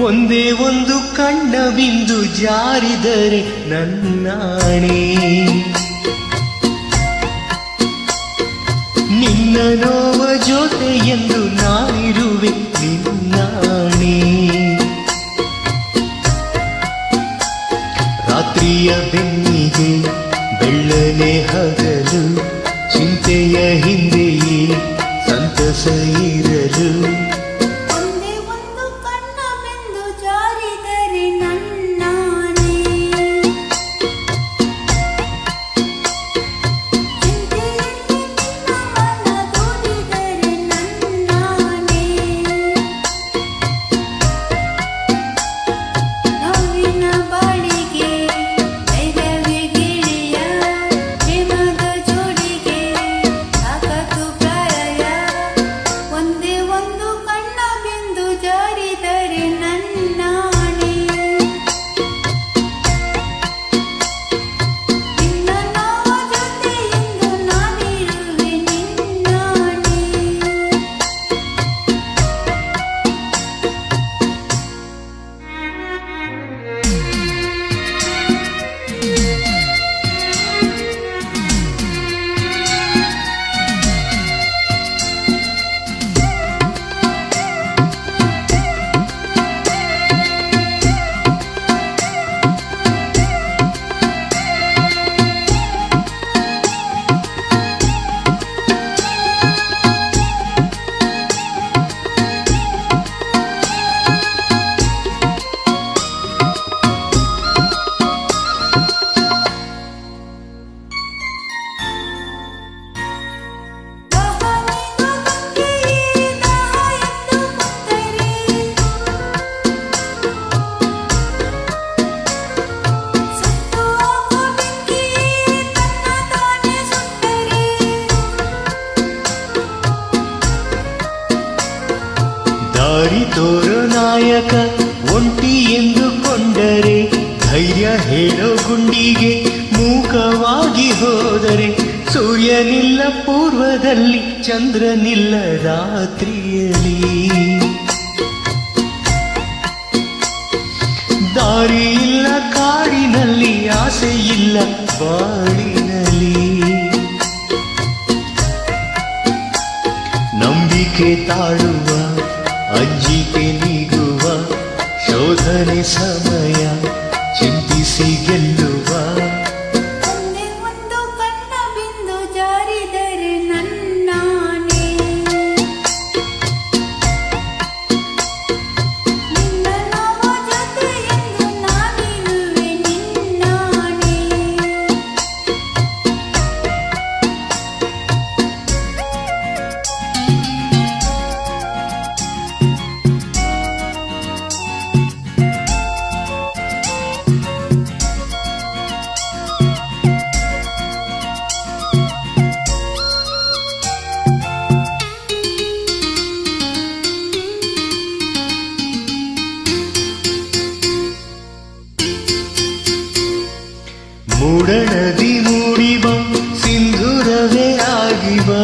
ಒಂದೇ ಒಂದು ಕಣ್ಣ ಬಿಂದು ಜಾರಿದರೆ ನನ್ನಾಣೆ, ನಿನ್ನ ನೋವ ಜೊತೆ ಎಂದು ನಾನಿರುವೆ ನಿನ್ನಾಣೆ. ರಾತ್ರಿಯ ಬೆನ್ನಿಗೆ ಬೆಳ್ಳನೆ ಹಗಲು, ಚಿಂತೆಯ ಹಿಂದೆಯೇ ಸಂತಸ ಇರಲು. ದಾರಿ ತೋರೋ ನಾಯಕ ಒಂಟಿ ಎಂದುಕೊಂಡರೆ, ಧೈರ್ಯ ಹೇಳೋ ಗುಂಡಿಗೆ ಮೂಕವಾಗಿ ಹೋದರೆ, ಸೂರ್ಯನಿಲ್ಲ ಪೂರ್ವದಲ್ಲಿ ಚಂದ್ರನಿಲ್ಲ ರಾತ್ರಿಯಲ್ಲಿ, ದಾರಿ ಇಲ್ಲ ಕಾಡಿನಲ್ಲಿ ಆಸೆ ಇಲ್ಲ ಬಾಳಿನಲ್ಲಿ. ನಂಬಿಕೆ ತಾಳುವ ಅಂಜಿಕೆ ನೀಗುವ ಶೋಧನೆ ಸಮಯ ಚಿಂತಿಸಿ ಗೆಲ್ಲುವ. ಒಂದು ಕಣ್ಣ ಬಿಂದು ಜಾರಿದರೆ ನನ್ನಾಣೆ, ನಿನ್ನ ನೋವ ಜೊತೆ ಎಂದು ನಾನಿರುವೆ ನಿನ್ನಾಣೆ. ಮೂಡಣದಿ ಮೂಡಿ ಬಾ, ಸಿಂಧೂರವೇ ಆಗಿ ಬಾ,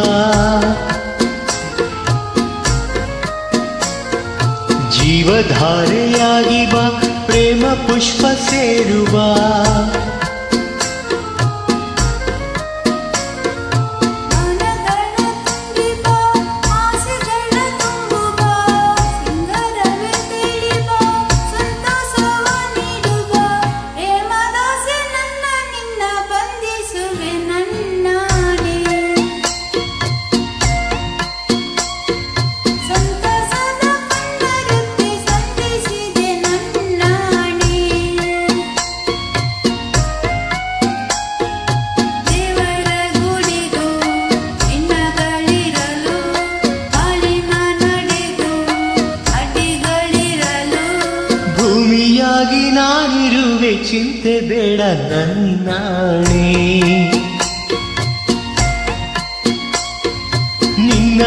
ಜೀವಧಾರೆಯಾಗಿ ಬಾ, ಪ್ರೇಮ ಪುಷ್ಪ ಸೇರುವ. ಭೂಮಿಯಾಗಿ ನಾನಿರುವೆ ಚಿಂತೆ ಬೇಡ ನನ್ನಾಣೆ, ನಿನ್ನ